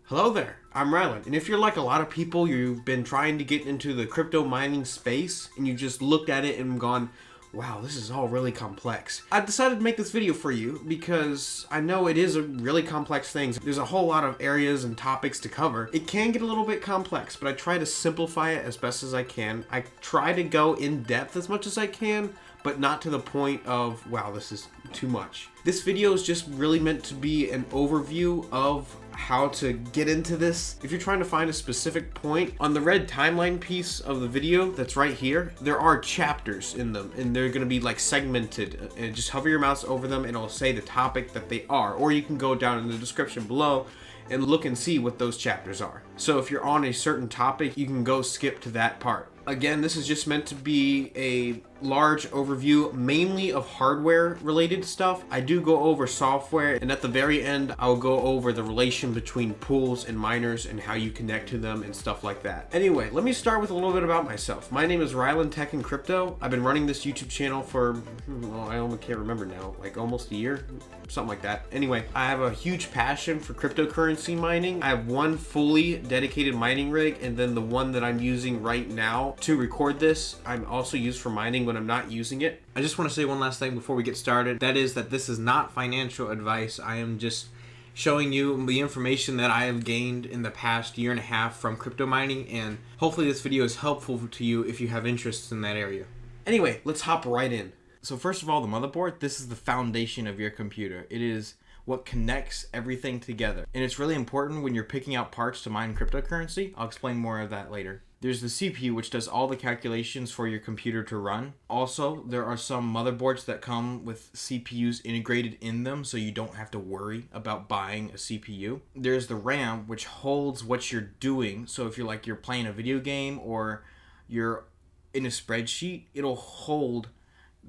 Hello there, I'm Rylan, and if you're like a lot of people, you've been trying to get into the crypto mining space, and you just looked at it and gone, wow, this is all really complex. I decided to make this video for you because I know it is a really complex thing. There's a whole lot of areas and topics to cover. It can get a little bit complex, but I try to simplify it as best as I can. I try to go in depth as much as I can, but not to the point of, wow, this is too much. This video is just really meant to be an overview of how to get into this. If you're trying to find a specific point, on the red timeline piece of the video that's right here, there are chapters in them, and they're gonna be like segmented, and just hover your mouse over them and it'll say the topic that they are, or you can go down in the description below and look and see what those chapters are. So if you're on a certain topic, you can go skip to that part. Again, this is just meant to be a large overview, mainly of hardware related stuff. I do go over software, and at the very end, I'll go over the relation between pools and miners and how you connect to them and stuff like that. Anyway, let me start with a little bit about myself. My name is Rylan Tech and Crypto. I've been running this YouTube channel for, well, I almost can't remember now, like almost a year, something like that. Anyway, I have a huge passion for cryptocurrency mining. I have one fully dedicated mining rig, and then the one that I'm using right now to record this, I'm also used for mining when I'm not using it. I just want to say one last thing before we get started. That is that this is not financial advice. I am just showing you the information that I have gained in the past year and a half from crypto mining, and hopefully this video is helpful to you if you have interests in that area. Anyway, let's hop right in. So first of all, the motherboard. This is the foundation of your computer. It is what connects everything together. And it's really important when you're picking out parts to mine cryptocurrency. I'll explain more of that later. There's the CPU, which does all the calculations for your computer to run. Also, there are some motherboards that come with CPUs integrated in them, so you don't have to worry about buying a CPU. There's the RAM, which holds what you're doing. So if you're playing a video game or you're in a spreadsheet, it'll hold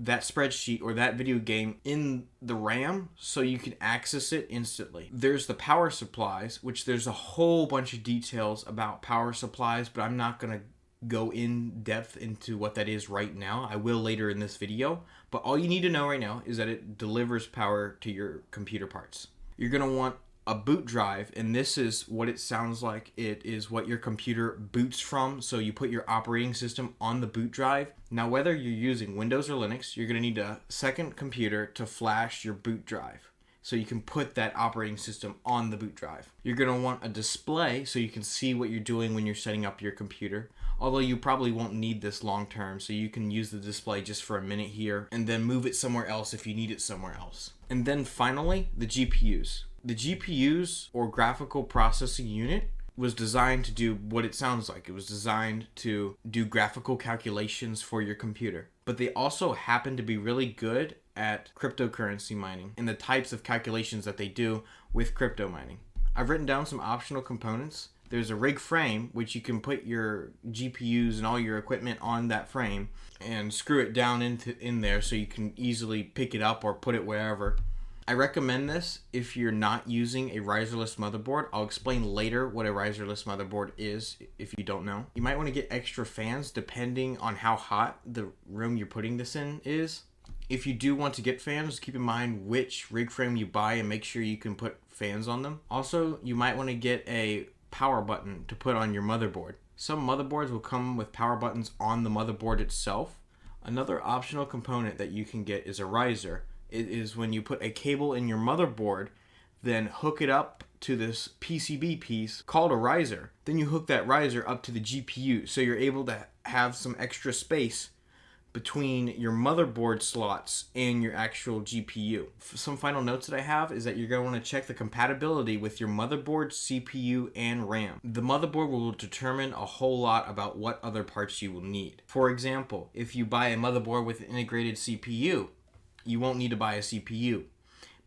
that spreadsheet or that video game in the RAM so you can access it instantly. There's the power supplies, which there's a whole bunch of details about power supplies, but I'm not going to go in depth into what that is right now. I will later in this video, but all you need to know right now is that it delivers power to your computer parts. You're going to want a boot drive, and this is what it sounds like. It is what your computer boots from, so you put your operating system on the boot drive. Now, whether you're using Windows or Linux, you're going to need a second computer to flash your boot drive, so you can put that operating system on the boot drive. You're going to want a display so you can see what you're doing when you're setting up your computer, although you probably won't need this long term, so you can use the display just for a minute here and then move it somewhere else if you need it somewhere else. And then finally, the GPUs. The GPUs, or graphical processing unit, was designed to do what it sounds like. It was designed to do graphical calculations for your computer. But they also happen to be really good at cryptocurrency mining and the types of calculations that they do with crypto mining. I've written down some optional components. There's a rig frame, which you can put your GPUs and all your equipment on that frame and screw it down in there so you can easily pick it up or put it wherever. I recommend this if you're not using a Riserless motherboard. I'll explain later what a Riserless motherboard is if you don't know. You might want to get extra fans depending on how hot the room you're putting this in is. If you do want to get fans, keep in mind which rig frame you buy and make sure you can put fans on them. Also, you might want to get a power button to put on your motherboard. Some motherboards will come with power buttons on the motherboard itself. Another optional component that you can get is a riser. It is when you put a cable in your motherboard, then hook it up to this PCB piece called a riser. Then you hook that riser up to the GPU, so you're able to have some extra space between your motherboard slots and your actual GPU. Some final notes that I have is that you're going to want to check the compatibility with your motherboard, CPU, and RAM. The motherboard will determine a whole lot about what other parts you will need. For example, if you buy a motherboard with an integrated CPU, you won't need to buy a CPU.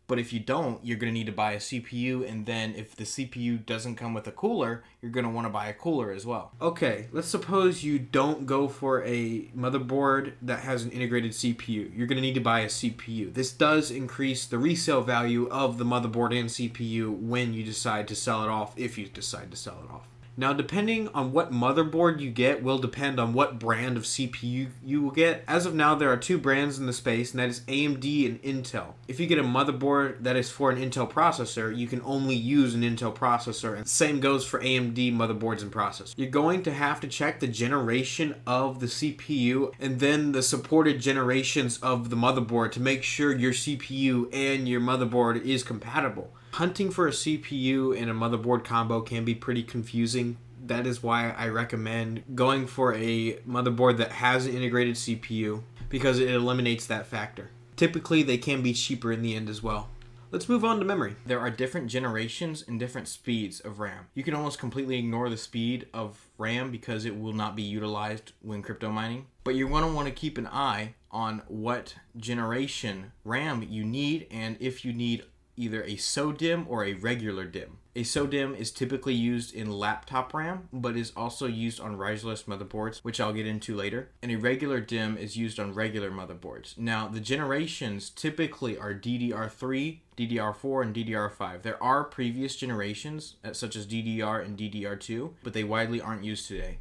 But if you don't, you're going to need to buy a CPU, and then if the CPU doesn't come with a cooler, you're going to want to buy a cooler as well. Okay, let's suppose you don't go for a motherboard that has an integrated CPU. You're going to need to buy a CPU. This does increase the resale value of the motherboard and CPU when you decide to sell it off, if you decide to sell it off. Now, depending on what motherboard you get will depend on what brand of CPU you will get. As of now, there are two brands in the space, and that is AMD and Intel. If you get a motherboard that is for an Intel processor, you can only use an Intel processor, and the same goes for AMD motherboards and processors. You're going to have to check the generation of the CPU and then the supported generations of the motherboard to make sure your CPU and your motherboard is compatible. Hunting for a CPU and a motherboard combo can be pretty confusing. That is why I recommend going for a motherboard that has an integrated CPU, because it eliminates that factor. Typically, they can be cheaper in the end as well. Let's move on to memory. There are different generations and different speeds of RAM. You can almost completely ignore the speed of RAM because it will not be utilized when crypto mining. But you're going to want to keep an eye on what generation RAM you need, and if you need either a Sodimm or a regular DIMM. A Sodimm is typically used in laptop RAM, but is also used on Riserless motherboards, which I'll get into later. And a regular DIMM is used on regular motherboards. Now, the generations typically are DDR3, DDR4, and DDR5. There are previous generations, such as DDR and DDR2, but they widely aren't used today,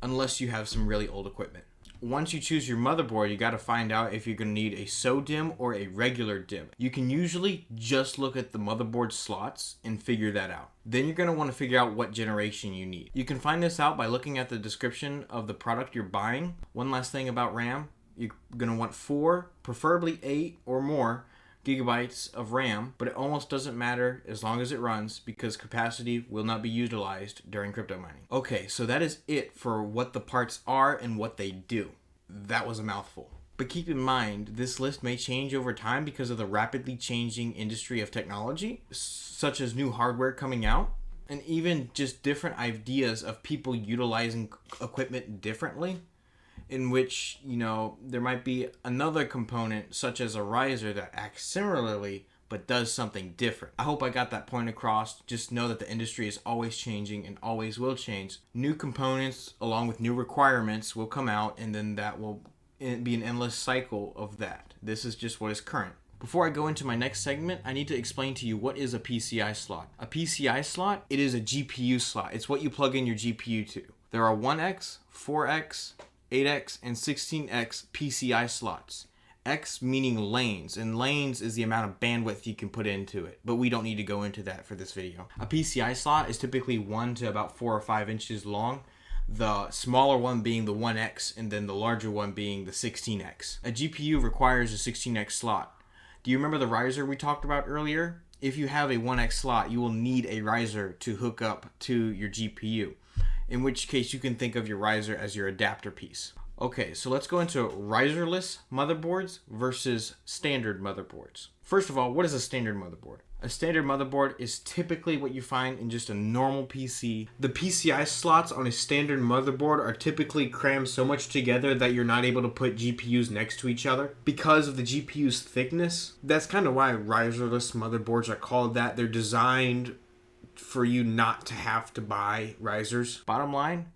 unless you have some really old equipment. Once you choose your motherboard, you got to find out if you're going to need a Sodimm or a regular DIMM. You can usually just look at the motherboard slots and figure that out. Then you're going to want to figure out what generation you need. You can find this out by looking at the description of the product you're buying. One last thing about RAM, you're going to want 4, preferably 8 or more gigabytes of RAM, but it almost doesn't matter as long as it runs, because capacity will not be utilized during crypto mining. Okay, so that is it for what the parts are and what they do. That was a mouthful. But keep in mind, this list may change over time because of the rapidly changing industry of technology, such as new hardware coming out, and even just different ideas of people utilizing equipment differently, in which, you know, there might be another component such as a riser that acts similarly but does something different. I hope I got that point across. Just know that the industry is always changing and always will change. New components along with new requirements will come out, and then that will be an endless cycle of that. This is just what is current. Before I go into my next segment, I need to explain to you what is a PCI slot. A PCI slot, it is a GPU slot. It's what you plug in your GPU to. There are 1x, 4x, 8x, and 16x PCI slots. X meaning lanes, and lanes is the amount of bandwidth you can put into it, but we don't need to go into that for this video. A PCI slot is typically 1 to about 4 or 5 inches long, the smaller one being the 1x, and then the larger one being the 16x. A GPU requires a 16x slot. Do you remember the riser we talked about earlier? If you have a 1x slot, you will need a riser to hook up to your GPU, in which case you can think of your riser as your adapter piece. Okay, so let's go into riserless motherboards versus standard motherboards. First of all, what is a standard motherboard? A standard motherboard is typically what you find in just a normal PC. The PCI slots on a standard motherboard are typically crammed so much together that you're not able to put GPUs next to each other because of the GPU's thickness. That's kind of why riserless motherboards are called that. They're designed for you not to have to buy risers. Bottom line,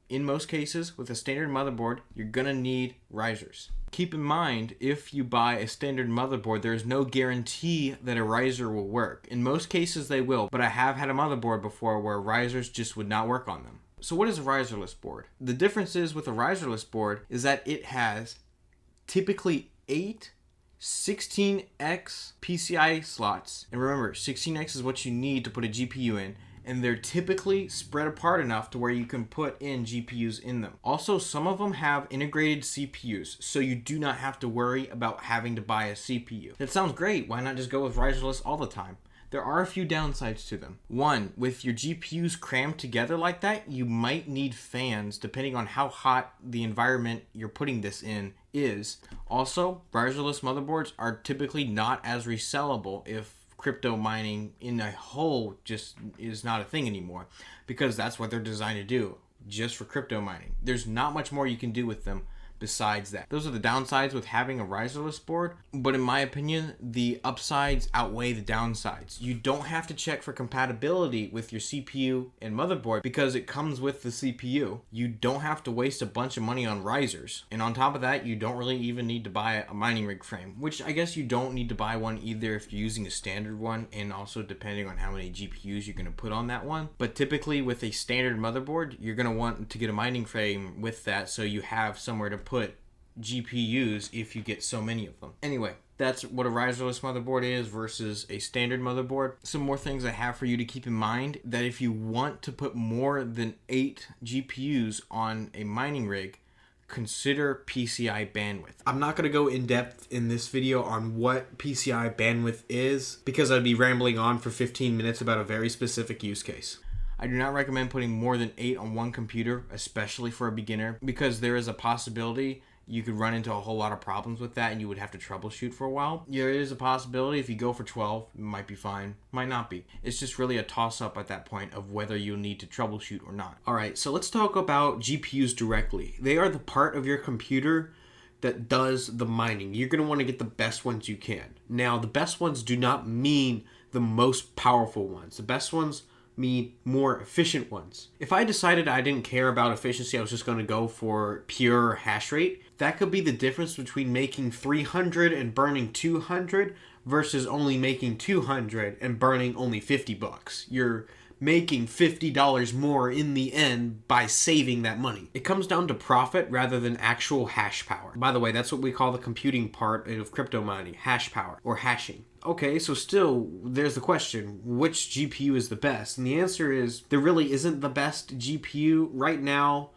in most cases, with a standard motherboard, you're gonna need risers. Keep in mind, if you buy a standard motherboard, there is no guarantee that a riser will work. In most cases, they will, but I have had a motherboard before where risers just would not work on them. So what is a riserless board? The difference is with a riserless board is that it has typically 8 16x PCI slots. And remember, 16x is what you need to put a GPU in, and they're typically spread apart enough to where you can put in GPUs in them. Also, some of them have integrated CPUs, so you do not have to worry about having to buy a CPU. That sounds great. Why not just go with riserless all the time? There are a few downsides to them. One, with your GPUs crammed together like that, you might need fans depending on how hot the environment you're putting this in is. Also, riserless motherboards are typically not as resellable if crypto mining in a whole just is not a thing anymore, because that's what they're designed to do, just for crypto mining. There's not much more you can do with them besides that. Those are the downsides with having a riserless board, but in my opinion, the upsides outweigh the downsides. You don't have to check for compatibility with your CPU and motherboard because it comes with the CPU. You don't have to waste a bunch of money on risers. And on top of that, you don't really even need to buy a mining rig frame, which I guess you don't need to buy one either if you're using a standard one, and also depending on how many GPUs you're going to put on that one. But typically with a standard motherboard, you're going to want to get a mining frame with that so you have somewhere to put GPUs if you get so many of them. Anyway, that's what a riserless motherboard is versus a standard motherboard. Some more things I have for you to keep in mind: that if you want to put more than 8 GPUs on a mining rig, consider PCI bandwidth. I'm not going to go in depth in this video on what PCI bandwidth is because I'd be rambling on for 15 minutes about a very specific use case. I do not recommend putting more than 8 on one computer, especially for a beginner, because there is a possibility you could run into a whole lot of problems with that and you would have to troubleshoot for a while. There is a possibility if you go for 12, it might be fine, might not be. It's just really a toss-up at that point of whether you'll need to troubleshoot or not. Alright, so let's talk about GPUs directly. They are the part of your computer that does the mining. You're going to want to get the best ones you can. Now, the best ones do not mean the most powerful ones. The best ones mean more efficient ones. If I decided I didn't care about efficiency, I was just going to go for pure hash rate, that could be the difference between making 300 and burning 200 versus only making 200 and burning only $50. You're making $50 more in the end by saving that money. It comes down to profit rather than actual hash power. By the way, that's what we call the computing part of crypto mining, hash power or hashing. Okay, so still, there's the question, which GPU is the best? And the answer is, there really isn't the best GPU right now.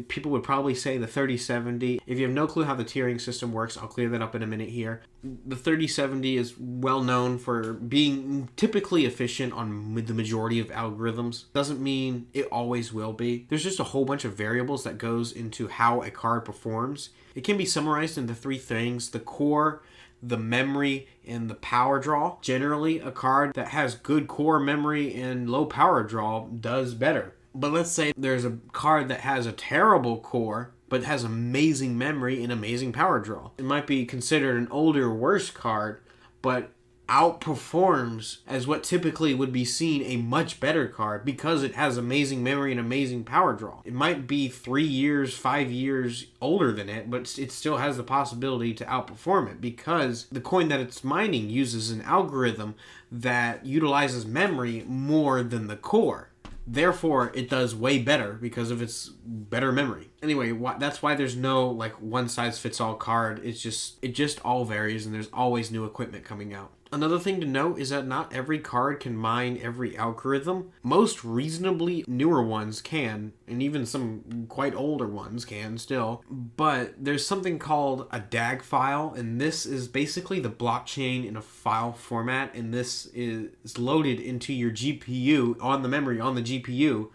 People would probably say the 3070. If you have no clue how the tiering system works, I'll clear that up in a minute here. The 3070 is well known for being typically efficient on the majority of algorithms. Doesn't mean it always will be. There's just a whole bunch of variables that goes into how a card performs. It can be summarized into 3 things: the core, the memory, and the power draw. Generally, a card that has good core memory and low power draw does better. But let's say there's a card that has a terrible core, but has amazing memory and amazing power draw. It might be considered an older, worse card, but outperforms as what typically would be seen a much better card because it has amazing memory and amazing power draw. It might be 3 years, 5 years older than it, but it still has the possibility to outperform it because the coin that it's mining uses an algorithm that utilizes memory more than the core. Therefore, it does way better because of its better memory. Anyway, that's why there's no like one-size-fits-all card. It just all varies, and there's always new equipment coming out. Another thing to note is that not every card can mine every algorithm. Most reasonably newer ones can, and even some quite older ones can still. But there's something called a DAG file, and this is basically the blockchain in a file format, and this is loaded into your GPU, on the memory on the GPU,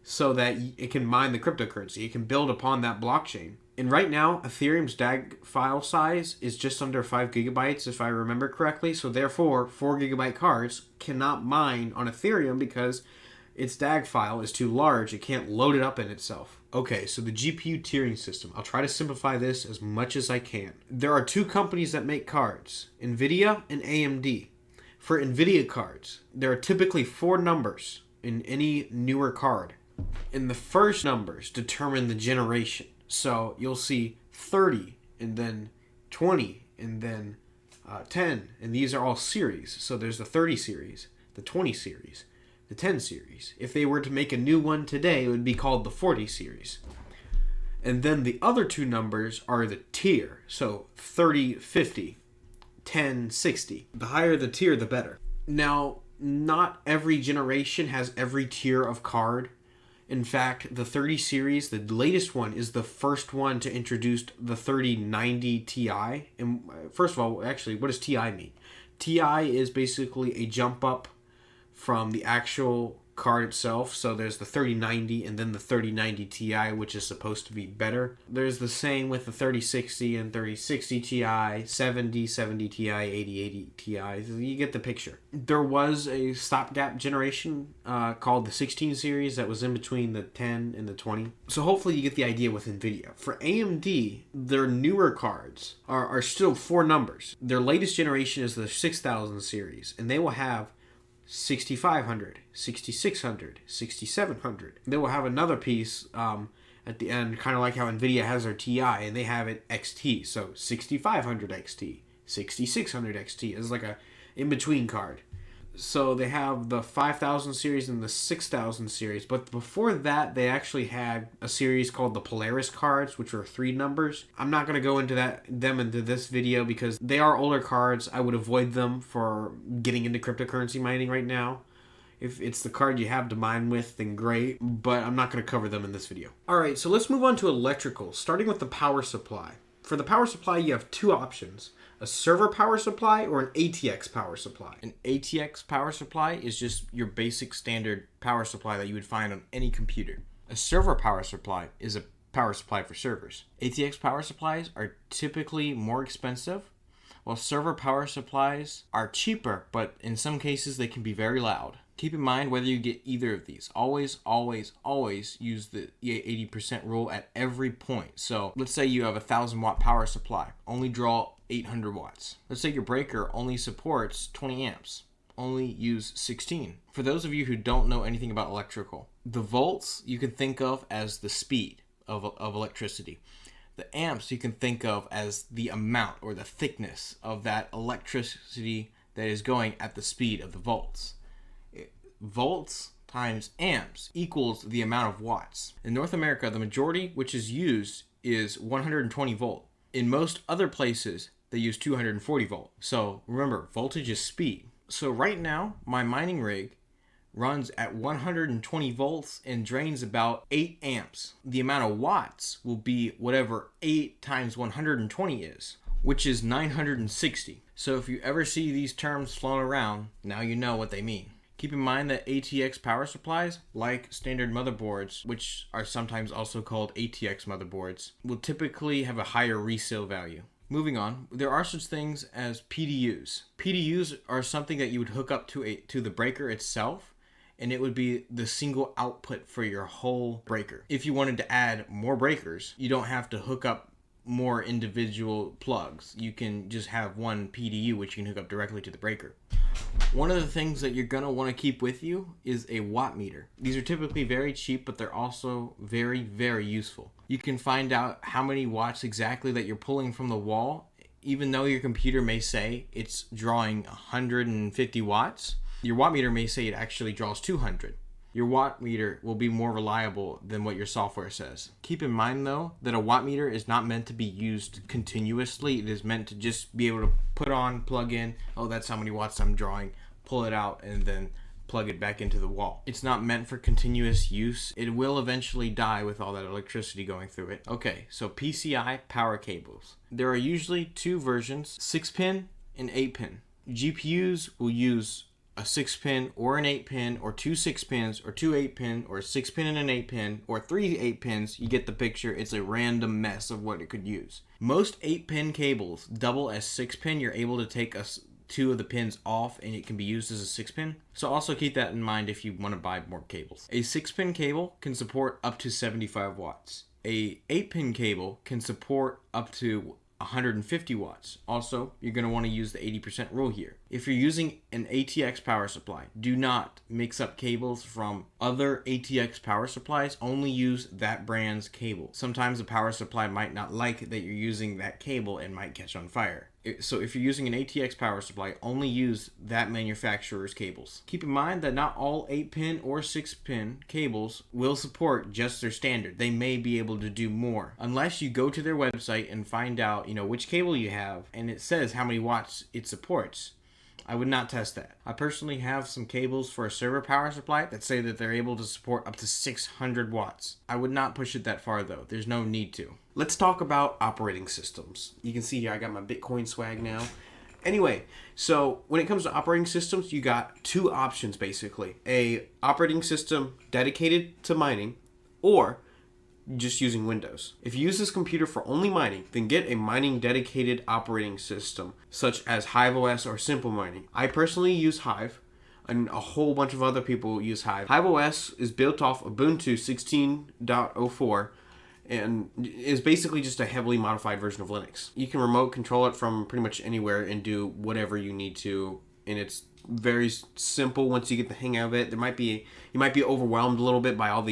so that it can mine the cryptocurrency. It can build upon that blockchain. And right now, Ethereum's DAG file size is just under 5 gigabytes, if I remember correctly. So therefore, 4 gigabyte cards cannot mine on Ethereum because its DAG file is too large. It can't load it up in itself. Okay, so the GPU tiering system. I'll try to simplify this as much as I can. There are 2 companies that make cards, NVIDIA and AMD. For NVIDIA cards, there are typically 4 numbers in any newer card. And the first numbers determine the generation. So you'll see 30 and then 20 and then 10. And these are all series. So there's the 30 series, the 20 series, the 10 series. If they were to make a new one today, it would be called the 40 series. And then the other 2 numbers are the tier. So 30, 50, 10, 60. The higher the tier, the better. Now, not every generation has every tier of card. In fact, the 30 series, the latest one, is the first one to introduce the 3090 Ti. And first of all, actually, what does Ti mean? Ti is basically a jump up from the actual card itself. So there's the 3090 and then the 3090 Ti, which is supposed to be better. There's the same with the 3060 and 3060 Ti, 7070 Ti, 8080 Ti. You get the picture. There was a stopgap generation called the 16 series that was in between the 10 and the 20. So hopefully you get the idea with NVIDIA. For AMD, their newer cards are still 4 numbers. Their latest generation is the 6000 series, and they will have 6500, 6600, 6700. They will have another piece at the end, kind of like how NVIDIA has their TI, and they have it XT. So 6500 XT, 6600 XT is like a in-between card. So they have the 5000 series and the 6000 series. But before that, they actually had a series called the Polaris cards, which were 3 numbers. I'm not going to go into them into this video because they are older cards. I would avoid them for getting into cryptocurrency mining right now. If it's the card you have to mine with, then great. But I'm not going to cover them in this video. Alright, so let's move on to electrical, starting with the power supply. For the power supply, you have 2 options. A server power supply or an ATX power supply. An ATX power supply is just your basic standard power supply that you would find on any computer. A server power supply is a power supply for servers. ATX power supplies are typically more expensive, while server power supplies are cheaper, but in some cases they can be very loud. Keep in mind whether you get either of these. Always, always, always use the 80% rule at every point. So let's say you have a 1000 watt power supply. Only draw 800 watts. Let's say your breaker only supports 20 amps. Only use 16. For those of you who don't know anything about electrical, the volts you can think of as the speed of electricity. The amps you can think of as the amount or the thickness of that electricity that is going at the speed of the volts. Volts times amps equals the amount of watts. In North America, the majority which is used is 120 volt. In most other places, they use 240 volt. So remember, voltage is speed. So right now, my mining rig runs at 120 volts and drains about 8 amps. The amount of watts will be whatever 8 times 120 is, which is 960. So if you ever see these terms flown around, now you know what they mean. Keep in mind that ATX power supplies, like standard motherboards, which are sometimes also called ATX motherboards, will typically have a higher resale value. Moving on, there are such things as PDUs. PDUs are something that you would hook up to the breaker itself, and it would be the single output for your whole breaker. If you wanted to add more breakers, you don't have to hook up more individual plugs. You can just have one PDU which you can hook up directly to the breaker. One of the things that you're going to want to keep with you is a watt meter. These are typically very cheap, but they're also very, very useful. You can find out how many watts exactly that you're pulling from the wall. Even though your computer may say it's drawing 150 watts, your watt meter may say it actually draws 200. Your watt meter will be more reliable than what your software says. Keep in mind though that a watt meter is not meant to be used continuously. It is meant to just be able to put on, plug in, oh that's how many watts I'm drawing, pull it out and then plug it back into the wall. It's not meant for continuous use. It will eventually die with all that electricity going through it. Okay, so PCI power cables. There are usually 2 versions, 6-pin and 8-pin. GPUs will use a 6-pin or an 8-pin or 2 6-pins or 2 8-pin or a 6-pin and an 8-pin or 3 8-pins. You get the picture. It's a random mess of what it could use. Most 8-pin cables double as 6-pin. You're able to take 2 of the pins off and it can be used as a 6-pin. So also keep that in mind if you want to buy more cables. A 6-pin cable can support up to 75 watts. A 8-pin cable can support up to 150 watts. Also, you're going to want to use the 80% rule here. If you're using an ATX power supply, do not mix up cables from other ATX power supplies. Only use that brand's cable. Sometimes the power supply might not like that you're using that cable and might catch on fire. So if you're using an ATX power supply, only use that manufacturer's cables. Keep in mind that not all 8-pin or 6-pin cables will support just their standard. They may be able to do more. Unless you go to their website and find out, which cable you have and it says how many watts it supports. I would not test that. I personally have some cables for a server power supply that say that they're able to support up to 600 watts. I would not push it that far though. There's no need to. Let's talk about operating systems. You can see here I got my Bitcoin swag now. Anyway, so when it comes to operating systems, you got two options basically. A operating system dedicated to mining, or just using Windows. If you use this computer for only mining, then get a mining dedicated operating system, such as HiveOS or Simple Mining. I personally use Hive, and a whole bunch of other people use Hive. HiveOS is built off Ubuntu 16.04 and is basically just a heavily modified version of Linux. You can remote control it from pretty much anywhere and do whatever you need to, and it's very simple once you get the hang of it. You might be overwhelmed a little bit by all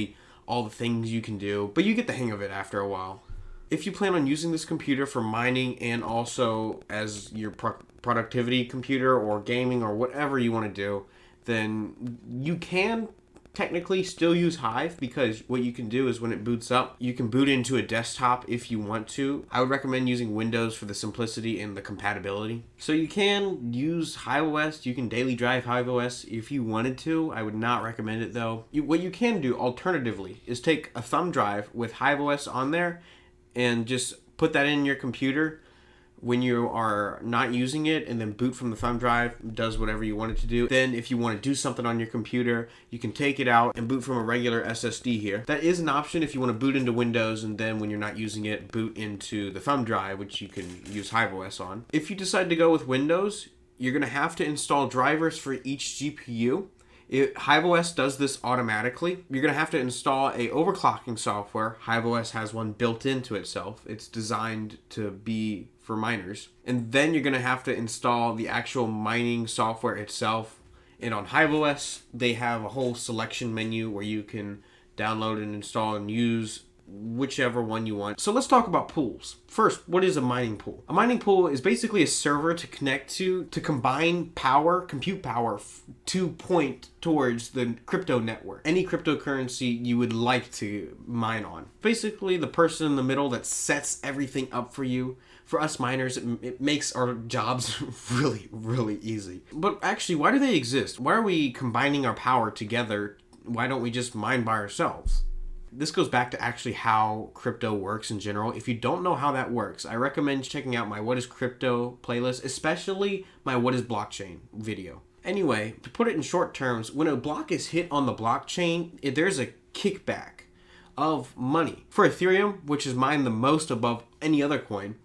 the things you can do, but you get the hang of it after a while. If you plan on using this computer for mining and also as your productivity computer or gaming or whatever you want to do, then you can technically still use Hive, because what you can do is when it boots up, you can boot into a desktop if you want to. I would recommend using Windows for the simplicity and the compatibility. So you can use HiveOS, you can daily drive HiveOS if you wanted to. I would not recommend it though. What you can do alternatively is take a thumb drive with HiveOS on there and just put that in your computer when you are not using it, and then boot from the thumb drive. Does whatever you want it to do. Then if you want to do something on your computer, you can take it out and boot from a regular SSD here. That is an option if you want to boot into Windows, and then when you're not using it, boot into the thumb drive, which you can use HiveOS on. If you decide to go with Windows, you're going to have to install drivers for each GPU. HiveOS does this automatically. You're going to have to install a overclocking software. HiveOS has one built into itself. It's designed to be for miners. And then you're going to have to install the actual mining software itself. And on HiveOS, they have a whole selection menu where you can download and install and use whichever one you want. So let's talk about pools. First, what is a mining pool? A mining pool is basically a server to connect to combine power, compute power, to point towards the crypto network. Any cryptocurrency you would like to mine on. Basically, the person in the middle that sets everything up for you. For us miners, it makes our jobs really, really easy. But actually, why do they exist? Why are we combining our power together? Why don't we just mine by ourselves? This goes back to actually how crypto works in general. If you don't know how that works, I recommend checking out my What is Crypto playlist, especially my What is Blockchain video. Anyway, to put it in short terms, when a block is hit on the blockchain, there's a kickback of money. For Ethereum, which is mined the most above any other coin,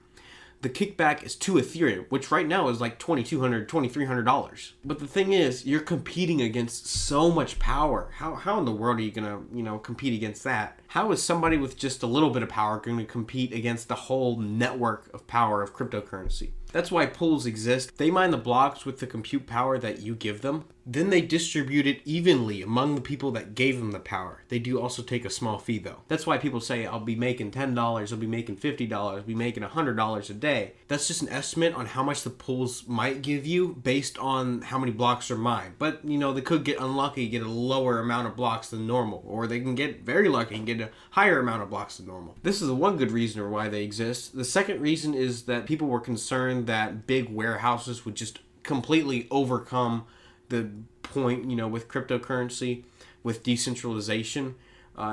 the kickback is to Ethereum, which right now is like $2,200, $2,300. But the thing is, you're competing against so much power. How in the world are you gonna, compete against that? How is somebody with just a little bit of power going to compete against the whole network of power of cryptocurrency? That's why pools exist. They mine the blocks with the compute power that you give them. Then they distribute it evenly among the people that gave them the power. They do also take a small fee though. That's why people say, I'll be making $10, I'll be making $50, I'll be making $100 a day. That's just an estimate on how much the pools might give you based on how many blocks are mined. But, they could get unlucky, get a lower amount of blocks than normal. Or they can get very lucky and get a higher amount of blocks than normal. This is the one good reason why they exist. The second reason is that people were concerned that big warehouses would just completely overcome the point, with cryptocurrency, with decentralization.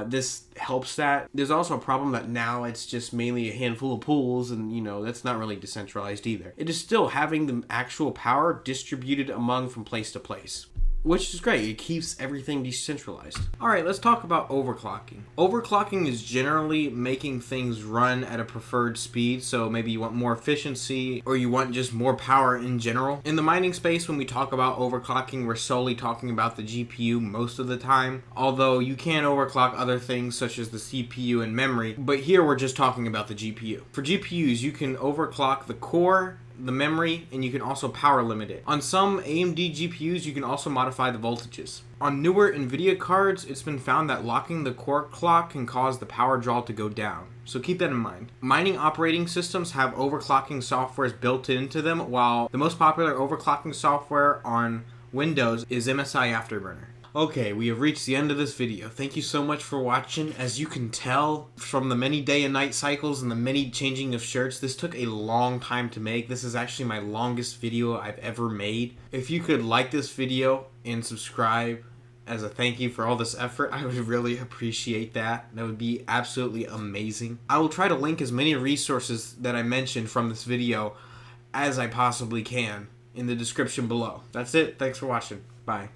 This helps that. There's also a problem that now it's just mainly a handful of pools, and that's not really decentralized either. It is still having the actual power distributed among from place to place, which is great. It keeps everything decentralized. Alright, let's talk about overclocking. Overclocking is generally making things run at a preferred speed, so maybe you want more efficiency, or you want just more power in general. In the mining space, when we talk about overclocking, we're solely talking about the GPU most of the time, although you can overclock other things such as the CPU and memory, but here we're just talking about the GPU. For GPUs, you can overclock the core, the memory, and you can also power limit it. On some AMD GPUs, you can also modify the voltages. On newer NVIDIA cards, it's been found that locking the core clock can cause the power draw to go down. So keep that in mind. Mining operating systems have overclocking softwares built into them, while the most popular overclocking software on Windows is MSI Afterburner. Okay, we have reached the end of this video. Thank you so much for watching. As you can tell from the many day and night cycles and the many changing of shirts, this took a long time to make. This is actually my longest video I've ever made. If you could like this video and subscribe as a thank you for all this effort, I would really appreciate that. That would be absolutely amazing. I will try to link as many resources that I mentioned from this video as I possibly can in the description below. That's it. Thanks for watching. Bye.